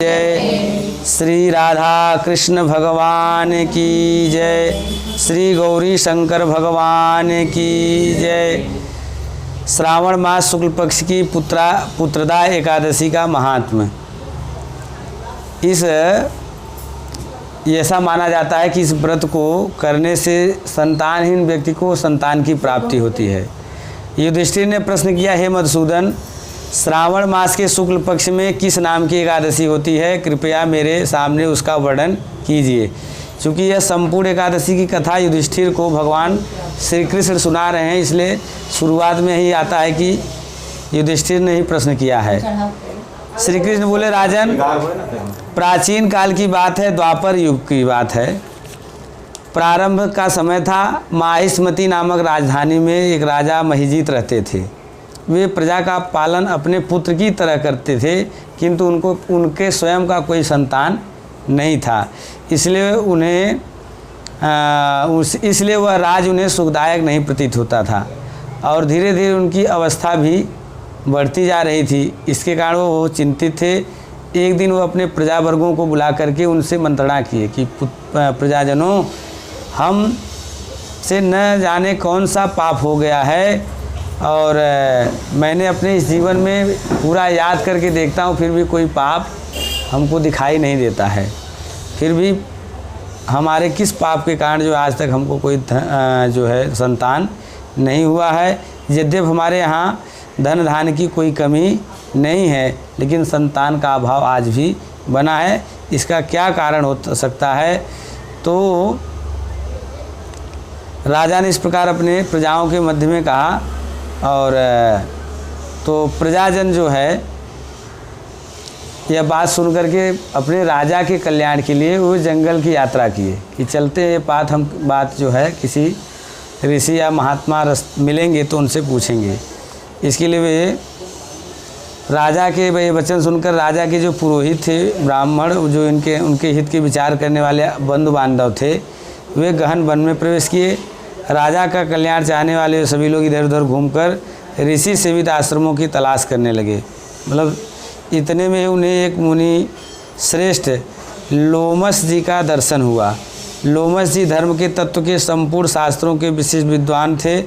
जय श्री राधा कृष्ण भगवान की जय, श्री गौरी शंकर भगवान की जय। श्रावण मास शुक्ल पक्ष की पुत्रदा एकादशी का महात्म्य। ऐसा माना जाता है कि इस व्रत को करने से संतानहीन व्यक्ति को संतान की प्राप्ति होती है। युधिष्ठिर ने प्रश्न किया, हे मधुसूदन, श्रावण मास के शुक्ल पक्ष में किस नाम की एकादशी होती है? कृपया मेरे सामने उसका वर्णन कीजिए। चूँकि यह संपूर्ण एकादशी की कथा युधिष्ठिर को भगवान श्री कृष्ण सुना रहे हैं, इसलिए शुरुआत में ही आता है कि युधिष्ठिर ने ही प्रश्न किया है। श्री कृष्ण बोले, राजन, प्राचीन काल की बात है, द्वापर युग की बात है। प्रारंभ का समय था। माहिष्मती नामक राजधानी में एक राजा महिजीत रहते थे। वे प्रजा का पालन अपने पुत्र की तरह करते थे, किंतु उनके स्वयं का कोई संतान नहीं था। इसलिए वह राज उन्हें सुखदायक नहीं प्रतीत होता था और धीरे धीरे उनकी अवस्था भी बढ़ती जा रही थी। इसके कारण वो चिंतित थे। एक दिन वो अपने प्रजावर्गों को बुला करके उनसे मंत्रणा किए कि प्रजाजनों, हम से न जाने कौन सा पाप हो गया है और मैंने अपने इस जीवन में पूरा याद करके देखता हूँ, फिर भी कोई पाप हमको दिखाई नहीं देता है। फिर भी हमारे किस पाप के कारण जो आज तक हमको कोई जो है संतान नहीं हुआ है। यद्यपि हमारे यहाँ धन धान की कोई कमी नहीं है, लेकिन संतान का अभाव आज भी बना है। इसका क्या कारण हो सकता है? तो राजा ने इस प्रकार अपने प्रजाओं के मध्य में कहा और तो प्रजाजन जो है यह बात सुन करके अपने राजा के कल्याण के लिए वो जंगल की यात्रा किए कि चलते हैं बात जो है किसी ऋषि या महात्मा मिलेंगे तो उनसे पूछेंगे। इसके लिए वे राजा के वचन सुनकर राजा के जो पुरोहित थे, ब्राह्मण, जो उनके हित के विचार करने वाले बंधु बांधव थे, वे गहन वन में प्रवेश किए। राजा का कल्याण चाहने वाले सभी लोग इधर उधर घूमकर ऋषि सेवित आश्रमों की तलाश करने लगे। मतलब इतने में उन्हें एक मुनि श्रेष्ठ लोमस जी का दर्शन हुआ। लोमस जी धर्म के तत्व के संपूर्ण शास्त्रों के विशिष्ट विद्वान थे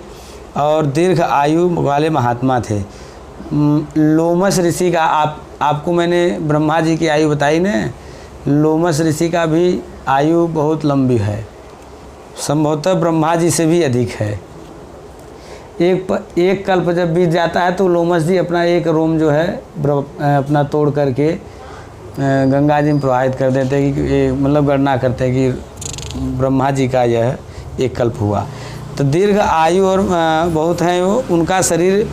और दीर्घ आयु वाले महात्मा थे। लोमस ऋषि का आपको मैंने ब्रह्मा जी की आयु बताई न, लोमस ऋषि का भी आयु बहुत लंबी है, संभवतः ब्रह्मा जी से भी अधिक है। एक कल्प जब बीत जाता है तो लोमस जी अपना एक रोम जो है अपना तोड़ करके गंगा जी में प्रवाहित कर देते हैं कि मतलब गणना करते हैं कि ब्रह्मा जी का यह एक कल्प हुआ। तो दीर्घ आयु और बहुत हैं वो, उनका शरीर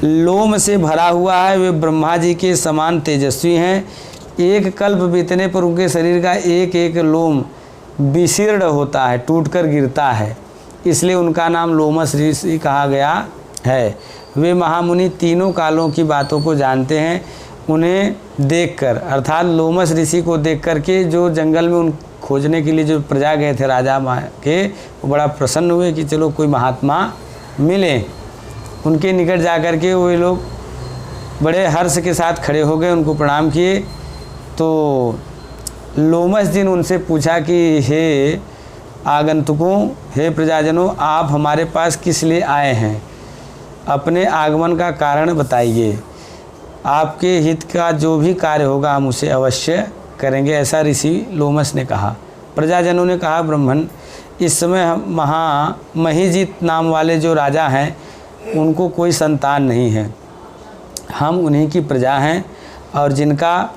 लोम से भरा हुआ है। वे ब्रह्मा जी के समान तेजस्वी हैं। एक कल्प बीतने पर उनके शरीर का एक एक लोम विशीर्ण होता है, टूटकर गिरता है, इसलिए उनका नाम लोमस ऋषि कहा गया है। वे महामुनि तीनों कालों की बातों को जानते हैं। उन्हें देखकर, अर्थात लोमस ऋषि को देख करके जो जंगल में उन खोजने के लिए जो प्रजा गए थे राजा के, वो बड़ा प्रसन्न हुए कि चलो कोई महात्मा मिले। उनके निकट जा कर के वे लोग बड़े हर्ष के साथ खड़े हो गए, उनको प्रणाम किए। तो लोमस जी ने उनसे पूछा कि हे आगंतुकों, हे प्रजाजनों, आप हमारे पास किस लिए आए हैं? अपने आगमन का कारण बताइए। आपके हित का जो भी कार्य होगा हम उसे अवश्य करेंगे, ऐसा ऋषि लोमस ने कहा। प्रजाजनों ने कहा, ब्राह्मण, इस समय महिजीत नाम वाले जो राजा हैं उनको कोई संतान नहीं है। हम उन्हीं की प्रजा हैं और जिनका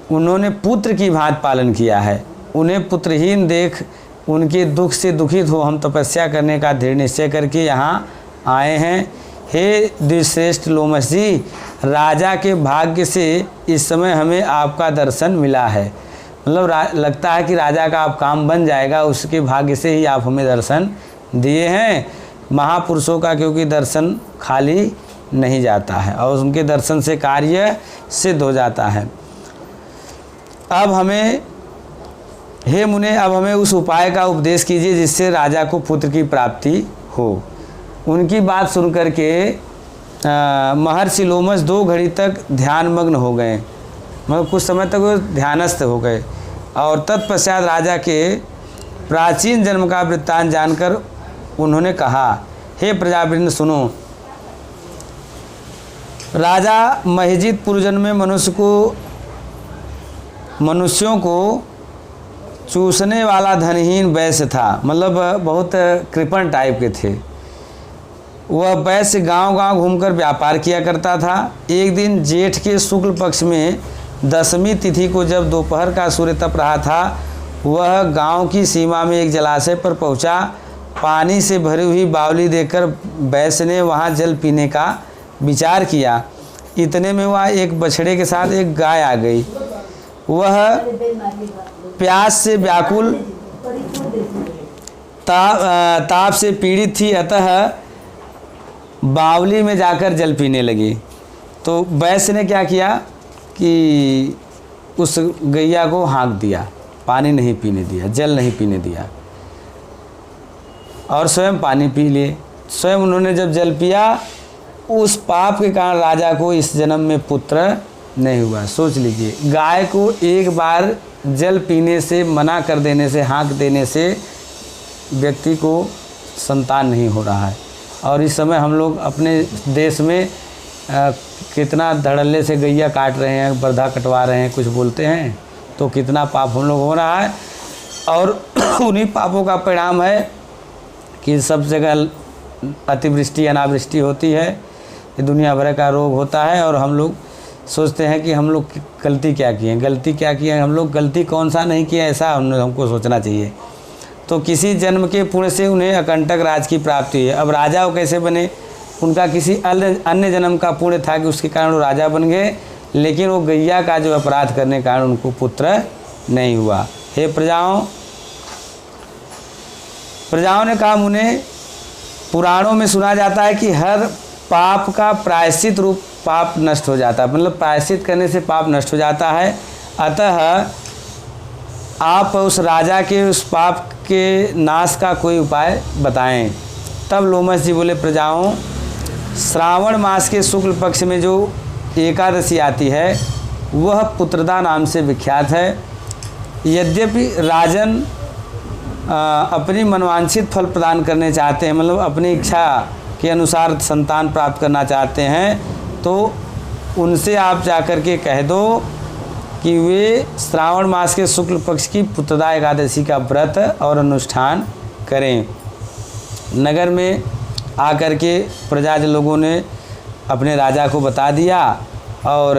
उन्होंने पुत्र की भांति पालन किया है। उन्हें पुत्रहीन देख उनके दुख से दुखित हो हम तपस्या करने का दृढ़ निश्चय करके यहाँ आए हैं। हे द्विश्रेष्ठ लोमस जी, राजा के भाग्य से इस समय हमें आपका दर्शन मिला है। मतलब लगता है कि राजा का आप काम बन जाएगा, उसके भाग्य से ही आप हमें दर्शन दिए हैं। महापुरुषों का क्योंकि दर्शन खाली नहीं जाता है और उनके दर्शन से कार्य सिद्ध हो जाता है। अब हमें, हे मुने, अब हमें उस उपाय का उपदेश कीजिए जिससे राजा को पुत्र की प्राप्ति हो। उनकी बात सुन करके महर्षि लोमस 2 घड़ी तक ध्यानमग्न हो गए। मतलब कुछ समय तक वो ध्यानस्थ हो गए। और तत्पश्चात राजा के प्राचीन जन्म का वृत्तांत जानकर उन्होंने कहा, हे प्रजावृंद सुनो, राजा महिजित पूर्वजन्म में मनुष्यों को चूसने वाला धनहीन वैश्य था, मतलब बहुत कृपण टाइप के थे। वह वैश्य गांव-गांव घूमकर व्यापार किया करता था। एक दिन जेठ के शुक्ल पक्ष में 10वीं तिथि को जब दोपहर का सूर्य तप रहा था, वह गांव की सीमा में एक जलाशय पर पहुंचा। पानी से भरी हुई बावली देखकर वैश्य ने वहां जल पीने का विचार किया। इतने में वह एक बछड़े के साथ एक गाय आ गई। वह प्यास से व्याकुल, ताप से पीड़ित थी, अतः बावली में जाकर जल पीने लगी। तो वैश्य ने क्या किया कि उस गैया को हाँक दिया, पानी नहीं पीने दिया, जल नहीं पीने दिया, और स्वयं पानी पी लिए। स्वयं उन्होंने जब जल पिया, उस पाप के कारण राजा को इस जन्म में पुत्र नहीं हुआ। सोच लीजिए, गाय को एक बार जल पीने से मना कर देने से, हाँक देने से व्यक्ति को संतान नहीं हो रहा है। और इस समय हम लोग अपने देश में कितना धड़ल्ले से गैया काट रहे हैं, बर्धा कटवा रहे हैं, कुछ बोलते हैं, तो कितना पाप हम लोग हो रहा है। और उन्हीं पापों का परिणाम है कि सब जगह अतिवृष्टि अनावृष्टि होती है, ये दुनिया भर का रोग होता है। और हम लोग सोचते हैं कि हम लोग गलती क्या किए, गलती क्या किए, हम लोग गलती कौन सा नहीं किया, ऐसा हमको सोचना चाहिए। तो किसी जन्म के पुण्य से उन्हें अकंटक राज की प्राप्ति है। अब राजा वो कैसे बने, उनका किसी अन्य जन्म का पुण्य था कि उसके कारण वो राजा बन गए, लेकिन वो गैया का जो अपराध करने के कारण उनको पुत्र नहीं हुआ। हे प्रजाओं ने कहा, उन्हें पुराणों में सुना जाता है कि हर पाप का प्रायश्चित रूप पाप नष्ट हो जाता है, मतलब प्रायश्चित करने से पाप नष्ट हो जाता है। अतः आप उस राजा के उस पाप के नाश का कोई उपाय बताएं। तब लोमश जी बोले, प्रजाओं, श्रावण मास के शुक्ल पक्ष में जो एकादशी आती है वह पुत्रदा नाम से विख्यात है। यद्यपि राजन अपनी मनवांछित फल प्रदान करने चाहते हैं, मतलब अपनी इच्छा के अनुसार संतान प्राप्त करना चाहते हैं, तो उनसे आप जाकर के कह दो कि वे श्रावण मास के शुक्ल पक्ष की पुत्रदा एकादशी का व्रत और अनुष्ठान करें। नगर में आकर के प्रजाजन लोगों ने अपने राजा को बता दिया और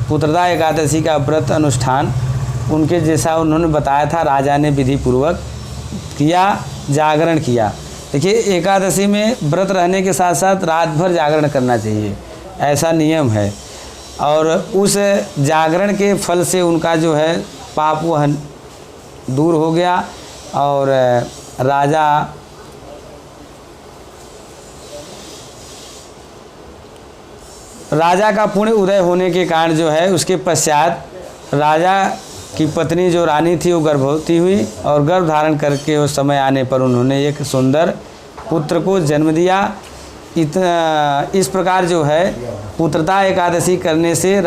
पुत्रदा एकादशी का व्रत अनुष्ठान उनके जैसा उन्होंने बताया था, राजा ने विधि पूर्वक किया, जागरण किया। देखिए, एकादशी में व्रत रहने के साथ साथ रात भर जागरण करना चाहिए, ऐसा नियम है। और उस जागरण के फल से उनका जो है पाप वह दूर हो गया और राजा का पुण्य उदय होने के कारण जो है उसके पश्चात राजा की पत्नी जो रानी थी वो गर्भवती हुई और गर्भ धारण करके उस समय आने पर उन्होंने एक सुंदर पुत्र को जन्म दिया। इस प्रकार जो है पुत्रदा एकादशी करने से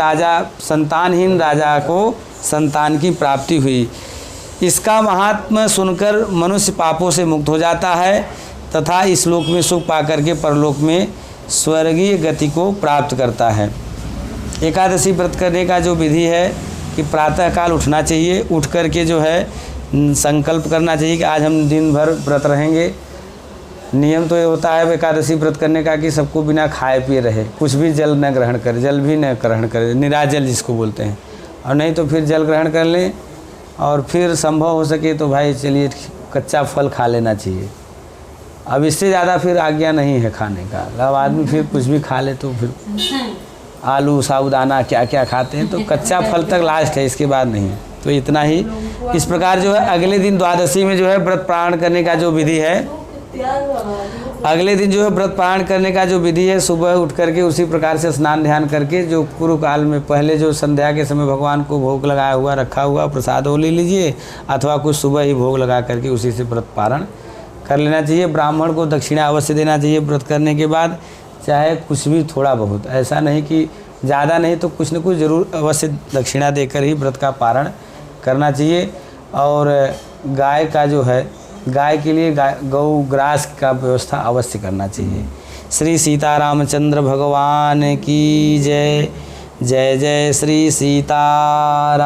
संतानहीन राजा को संतान की प्राप्ति हुई। इसका महात्म्य सुनकर मनुष्य पापों से मुक्त हो जाता है तथा इस लोक में सुख पाकर के परलोक में स्वर्गीय गति को प्राप्त करता है। एकादशी व्रत करने का जो विधि है कि प्रातःकाल उठना चाहिए, उठ करके जो है संकल्प करना चाहिए कि आज हम दिन भर व्रत रहेंगे। नियम तो ये होता है एकादशी व्रत करने का कि सबको बिना खाए पिए रहे, कुछ भी जल न ग्रहण करे, जल भी न ग्रहण करे, निराजल जिसको बोलते हैं, और नहीं तो फिर जल ग्रहण कर लें और फिर संभव हो सके तो भाई चलिए कच्चा फल खा लेना चाहिए। अब इससे ज़्यादा फिर आज्ञा नहीं है खाने का। अब आदमी फिर कुछ भी खा ले तो फिर आलू साबुदाना क्या क्या खाते हैं, तो कच्चा फल तक लास्ट है, इसके बाद नहीं है। तो इतना ही। इस प्रकार जो है अगले दिन द्वादशी में जो है व्रत पारण करने का जो विधि है, अगले दिन जो है व्रत पारण करने का जो विधि है, सुबह उठ करके उसी प्रकार से स्नान ध्यान करके जो पूर्व काल में पहले जो संध्या के समय भगवान को भोग लगाया हुआ रखा हुआ प्रसाद वो ले लीजिए, अथवा कुछ सुबह ही भोग लगा करके उसी से व्रत पारण कर लेना चाहिए। ब्राह्मण को दक्षिणा अवश्य देना चाहिए व्रत करने के बाद, चाहे कुछ भी थोड़ा बहुत, ऐसा नहीं कि ज़्यादा नहीं तो कुछ न कुछ ज़रूर अवश्य दक्षिणा देकर ही व्रत का पारण करना चाहिए। और गाय का जो है, गाय के लिए गौ ग्रास का व्यवस्था अवश्य करना चाहिए। श्री सीतारामचंद्र भगवान की जय। जय जय श्री सीताराम।